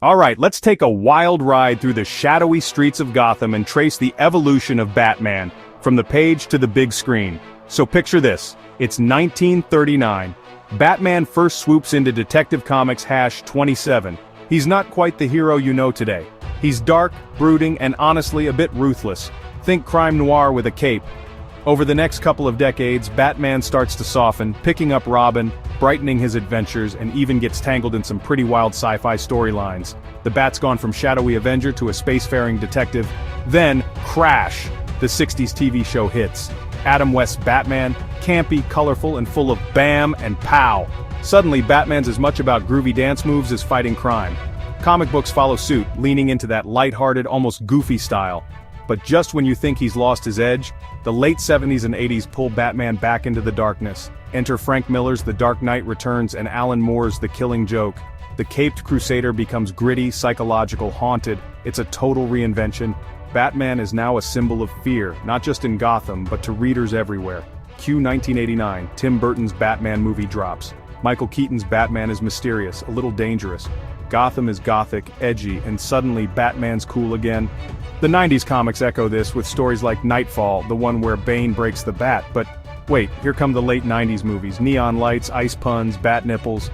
Alright, let's take a wild ride through the shadowy streets of Gotham and trace the evolution of Batman, from the page to the big screen. So picture this, it's 1939. Batman first swoops into Detective Comics #27. He's not quite the hero you know today. He's dark, brooding, and honestly a bit ruthless. Think crime noir with a cape. Over the next couple of decades, Batman starts to soften, picking up Robin, brightening his adventures, and even gets tangled in some pretty wild sci-fi storylines. The Bat's gone from shadowy Avenger to a spacefaring detective. Then, crash! The 60s TV show hits. Adam West's Batman, campy, colorful, and full of bam and pow. Suddenly, Batman's as much about groovy dance moves as fighting crime. Comic books follow suit, leaning into that lighthearted, almost goofy style. But just when you think he's lost his edge, the late 70s and 80s pull Batman back into the darkness. Enter Frank Miller's The Dark Knight Returns and Alan Moore's The Killing Joke. The caped crusader becomes gritty, psychological, haunted. It's a total reinvention. Batman is now a symbol of fear, not just in Gotham, but to readers everywhere. Cue 1989, Tim Burton's Batman movie drops. Michael Keaton's Batman is mysterious, a little dangerous. Gotham is gothic, edgy, and suddenly Batman's cool again. The 90s comics echo this with stories like Nightfall, the one where Bane breaks the bat, but wait, here come the late 90s movies, neon lights, ice puns, bat nipples.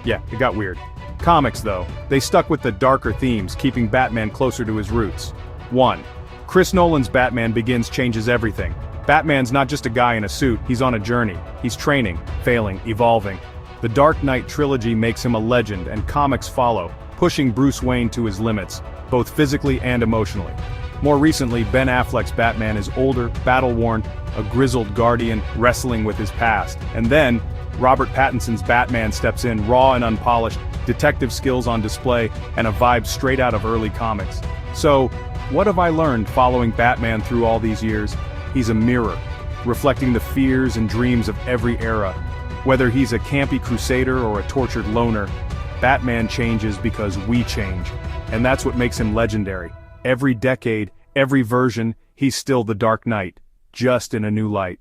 Yeah, it got weird. Comics though, they stuck with the darker themes, keeping Batman closer to his roots. 1. Chris Nolan's Batman Begins changes everything. Batman's not just a guy in a suit, he's on a journey. He's training, failing, evolving. The Dark Knight trilogy makes him a legend, and comics follow, pushing Bruce Wayne to his limits, both physically and emotionally. More recently, Ben Affleck's Batman is older, battle-worn, a grizzled guardian wrestling with his past. And then, Robert Pattinson's Batman steps in, raw and unpolished, detective skills on display, and a vibe straight out of early comics. So, what have I learned following Batman through all these years? He's a mirror, reflecting the fears and dreams of every era. Whether he's a campy crusader or a tortured loner, Batman changes because we change. And that's what makes him legendary. Every decade, every version, he's still the Dark Knight, just in a new light.